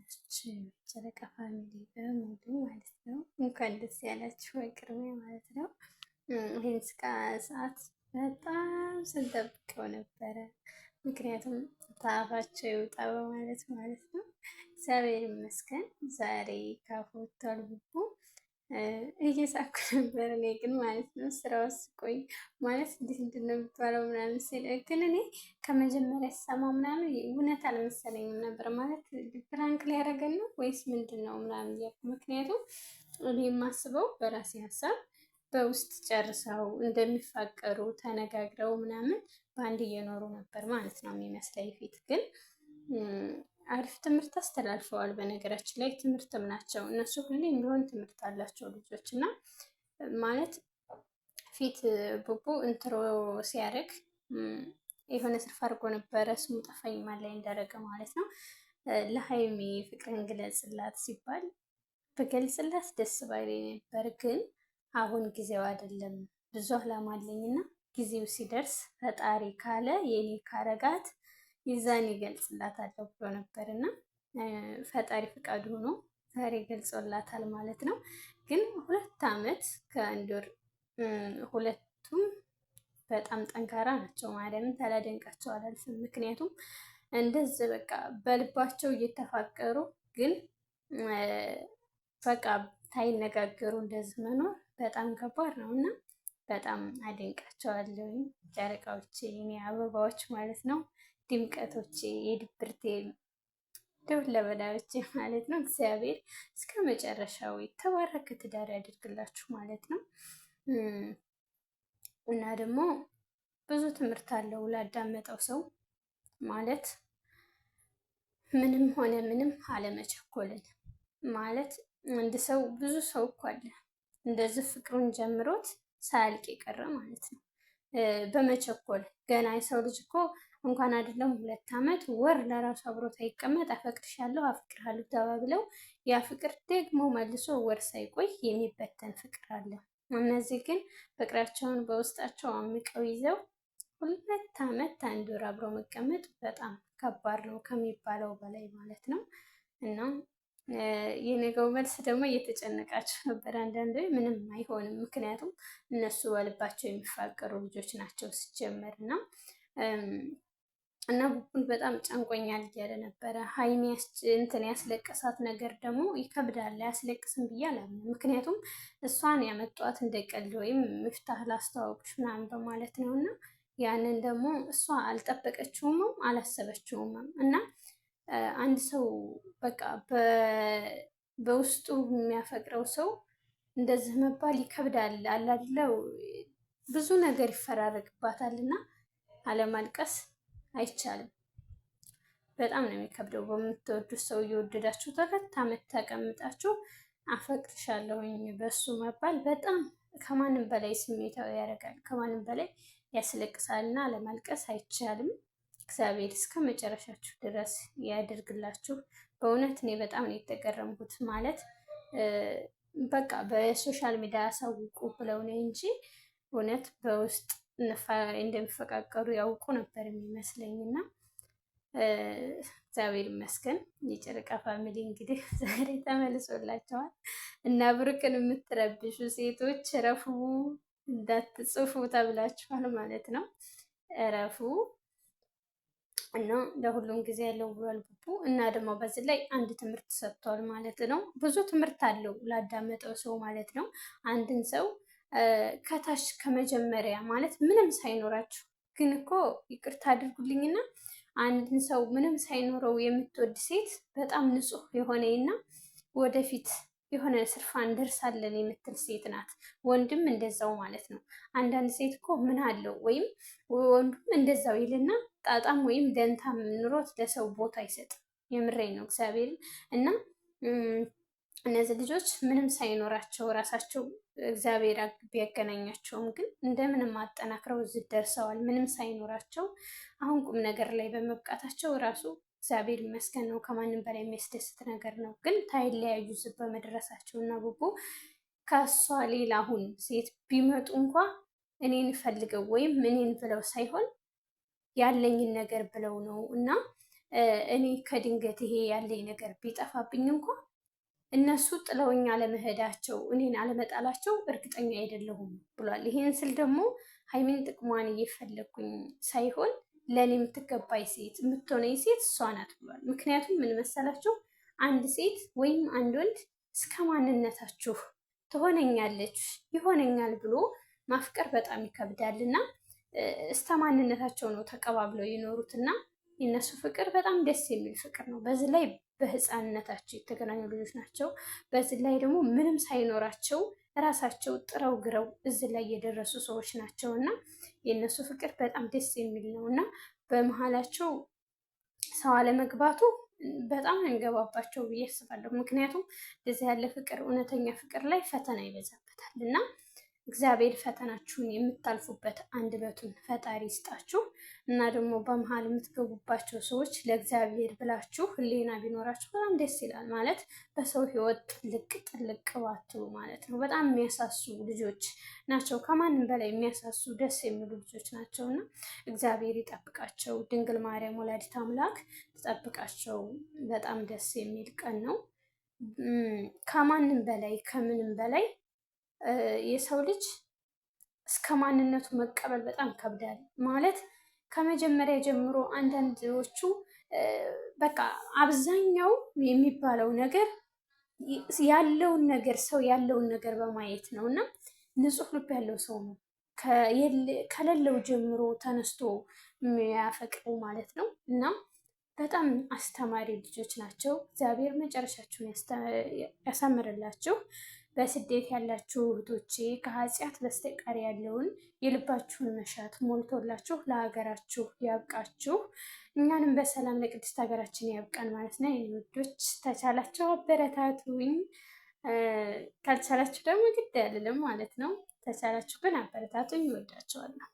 ናችሁ? ጨረቃ ፋሚሊ በሙሉ ማለት ነው። እንኳን ደስ ያላችሁ በቅድሚያ ማለት ነው። ይህን ሰዓት በጣም ስንጠብቀው ነበረ። ምክንያቱም ታፋቸው ይውጣ ማለት ነው። እግዚአብሔር ይመስገን ዛሬ ካፉ ወጥቷል ቡቡ። እየሳኩ ነበር እኔ ግን ማለት ነው። ስራው ስቆይ ማለት እንዴት እንደሚባለው ምናምን ሲል ግን እኔ ከመጀመሪያ ስሰማ ምናምን እውነት አልመሰለኝም ነበር። ማለት ፍራንክ ላይ ያደረገን ነው ወይስ ምንድን ነው ምናምን እያልኩ ምክንያቱም እኔ የማስበው በራሴ ሀሳብ በውስጥ ጨርሰው እንደሚፋቀሩ ተነጋግረው ምናምን በአንድ እየኖሩ ነበር ማለት ነው የሚመስለኝ። ፊት ግን አሪፍ ትምህርት አስተላልፈዋል። በነገራችን ላይ ትምህርትም ናቸው እነሱ ሁሌም ቢሆን ትምህርት አላቸው ልጆች እና ማለት ፊት ቡቡ እንትሮ ሲያደርግ የሆነ ስርፍ አድርጎ ነበረ። ስሙ ጠፋኝ ላይ እንዳደረገ ማለት ነው። ለሀይሚ ፍቅርን ግለጽላት ሲባል በገልጽላት ደስ ባይለኝ ነበር፣ ግን አሁን ጊዜው አይደለም። ብዙ አላማ አለኝና ጊዜው ሲደርስ ፈጣሪ ካለ የኔ ካረጋት ይዛን ይገልጽላታለሁ ብሎ ነበር እና ፈጣሪ ፍቃዱ ሆኖ ዛሬ ገልጾላታል ማለት ነው። ግን 2 ዓመት ከ1 ወር ሁለቱም በጣም ጠንካራ ናቸው። ማርያምን ታላደንቃቸው አላልፍም። ምክንያቱም እንደዚህ በቃ በልባቸው እየተፋቀሩ ግን በቃ ታይነጋገሩ እንደዚህ መኖር በጣም ከባድ ነው እና በጣም አደንቃቸዋለሁ። ጨረቃዎቼ፣ የኔ አበባዎች ማለት ነው፣ ድምቀቶቼ፣ የድብርቴ ደውል ለበዳዮቼ ማለት ነው። እግዚአብሔር እስከ መጨረሻው የተባረከ ትዳር ያደርግላችሁ ማለት ነው። እና ደግሞ ብዙ ትምህርት አለው ላዳመጠው ሰው ማለት ምንም ሆነ ምንም አለመቸኮልን ማለት አንድ ሰው ብዙ ሰው እኮ አለ እንደዚህ ፍቅሩን ጀምሮት ሳያልቅ የቀረ ማለት ነው በመቸኮል። ገና የሰው ልጅ እኮ እንኳን አይደለም 2 ዓመት ወር ለራሱ አብሮት አይቀመጥ። አፈቅርሻለሁ አፍቅርሃለሁ ተባብለው ያ ፍቅር ደግሞ መልሶ ወር ሳይቆይ የሚበተን ፍቅር አለ። እነዚህ ግን ፍቅራቸውን በውስጣቸው አምቀው ይዘው 2 ዓመት 1 ወር አብረው መቀመጥ በጣም ከባድ ነው ከሚባለው በላይ ማለት ነው። እና የነገው መልስ ደግሞ እየተጨነቃቸው ነበር አንዳንድ ምንም አይሆንም፣ ምክንያቱም እነሱ በልባቸው የሚፋቀሩ ልጆች ናቸው ሲጀመር እና ቡቡን በጣም ጨንቆኛል እያለ ነበረ። ሀይሚ እንትን ያስለቀሳት ነገር ደግሞ ይከብዳል። አያስለቅስም ብዬ አላምንም። ምክንያቱም እሷን ያመጧት እንደ ቀልድ ወይም ምፍታህ ላስተዋወቅሽ ምናምን በማለት ነው እና ያንን ደግሞ እሷ አልጠበቀችውም አላሰበችውም እና አንድ ሰው በቃ በውስጡ የሚያፈቅረው ሰው እንደዚህ መባል ይከብዳል። አላድለው ብዙ ነገር ይፈራረቅባታል እና አለማልቀስ አይቻልም። በጣም ነው የሚከብደው። በምትወዱት ሰው እየወደዳችሁ 2 ዓመት ተቀምጣችሁ አፈቅርሻለሁኝ በሱ መባል በጣም ከማንም በላይ ስሜታዊ ያደርጋል፣ ከማንም በላይ ያስለቅሳል እና አለማልቀስ አይቻልም። እግዚአብሔር እስከ መጨረሻችሁ ድረስ ያደርግላችሁ። በእውነት እኔ በጣም ነው የተገረምኩት። ማለት በቃ በሶሻል ሚዲያ ያሳውቁ ብለው ነው እንጂ እውነት በውስጥ እንደሚፈቃቀሩ ያውቁ ነበር የሚመስለኝ እና እግዚአብሔር ይመስገን። የጨረቃ ፋሚሊ እንግዲህ ዛሬ ተመልሶላቸዋል እና ብሩክን የምትረብሹ ሴቶች እረፉ፣ እንዳትጽፉ ተብላችኋል ማለት ነው። እረፉ እና ለሁሉም ጊዜ ያለው ብሏል ቡቡ። እና ደግሞ በዚህ ላይ አንድ ትምህርት ሰጥቷል ማለት ነው። ብዙ ትምህርት አለው ላዳመጠው ሰው ማለት ነው። አንድን ሰው ከታች ከመጀመሪያ ማለት ምንም ሳይኖራችሁ ግን እኮ ይቅርታ አድርጉልኝና አንድን ሰው ምንም ሳይኖረው የምትወድ ሴት በጣም ንጹሕ የሆነና ወደፊት የሆነ ስርፋ እንደርሳለን የምትል ሴት ናት። ወንድም እንደዛው ማለት ነው። አንዳንድ ሴት እኮ ምን አለው ወይም ወንዱም እንደዛው ይልና ጣጣም ወይም ደንታም ኑሮት ለሰው ቦታ አይሰጥም። የምሬን ነው እግዚአብሔርን እና እነዚህ ልጆች ምንም ሳይኖራቸው ራሳቸው እግዚአብሔር ቢያገናኛቸውም ግን እንደምንም አጠናክረው እዚህ ደርሰዋል። ምንም ሳይኖራቸው አሁን ቁም ነገር ላይ በመብቃታቸው ራሱ እግዚአብሔር ይመስገን ነው። ከማንም በላይ የሚያስደስት ነገር ነው። ግን ታይለያዩ እዚህ በመድረሳቸው እና ቡቡ ከሷ ሌላ አሁን ሴት ቢመጡ እንኳ እኔን ፈልገው ወይም እኔን ብለው ሳይሆን ያለኝን ነገር ብለው ነው እና እኔ ከድንገት ይሄ ያለኝ ነገር ቢጠፋብኝ እንኳ እነሱ ጥለውኝ አለመሄዳቸው እኔን አለመጣላቸው እርግጠኛ አይደለሁም ብሏል። ይሄን ስል ደግሞ ሀይሚን ጥቅሟን እየፈለግኩኝ ሳይሆን ለእኔ የምትገባኝ ሴት የምትሆነኝ ሴት እሷ ናት ብሏል። ምክንያቱም ምን መሰላችሁ፣ አንድ ሴት ወይም አንድ ወንድ እስከ ማንነታችሁ ትሆነኛለች ይሆነኛል ብሎ ማፍቀር በጣም ይከብዳል እና እስከ ማንነታቸው ነው ተቀባብለው የኖሩትና የእነሱ ፍቅር በጣም ደስ የሚል ፍቅር ነው። በዚህ ላይ በህፃንነታቸው የተገናኙ ልጆች ናቸው። በዚህ ላይ ደግሞ ምንም ሳይኖራቸው ራሳቸው ጥረው ግረው እዚህ ላይ የደረሱ ሰዎች ናቸው እና የእነሱ ፍቅር በጣም ደስ የሚል ነው እና በመሀላቸው ሰው አለመግባቱ በጣም አንገባባቸው ብዬ አስባለሁ። ምክንያቱም እንደዚህ ያለ ፍቅር እውነተኛ ፍቅር ላይ ፈተና ይበዛበታል እና እግዚአብሔር ፈተናችሁን የምታልፉበት አንደበቱን ፈጣሪ ይስጣችሁ እና ደግሞ በመሀል የምትገቡባቸው ሰዎች ለእግዚአብሔር ብላችሁ ሕሊና ቢኖራችሁ በጣም ደስ ይላል። ማለት በሰው ሕይወት ጥልቅ ባትሉ ማለት ነው። በጣም የሚያሳሱ ልጆች ናቸው። ከማንም በላይ የሚያሳሱ ደስ የሚሉ ልጆች ናቸው እና እግዚአብሔር ይጠብቃቸው። ድንግል ማርያም ወላዲት አምላክ ትጠብቃቸው። በጣም ደስ የሚል ቀን ነው። ከማንም በላይ ከምንም በላይ የሰው ልጅ እስከ ማንነቱ መቀበል በጣም ከብዳል። ማለት ከመጀመሪያ ጀምሮ አንዳንዶቹ በቃ አብዛኛው የሚባለው ነገር ያለውን ነገር ሰው ያለውን ነገር በማየት ነው እና ንጹሕ ልብ ያለው ሰው ነው ከሌለው ጀምሮ ተነስቶ የሚያፈቅረው ማለት ነው እና በጣም አስተማሪ ልጆች ናቸው። እግዚአብሔር መጨረሻችሁን ያሳምርላችሁ። በስደት ያላችሁ እህቶቼ ከኃጢአት በስተቀር ያለውን የልባችሁን መሻት ሞልቶላችሁ ለሀገራችሁ ያብቃችሁ። እኛንም በሰላም ለቅድስት ሀገራችን ያብቃን ማለት ነው። የኔ ውዶች ተቻላችሁ አበረታቱኝ፣ ካልቻላችሁ ደግሞ ግድ አይደለም ማለት ነው። ተቻላችሁ ግን አበረታቱኝ። ይወዳችኋለሁ።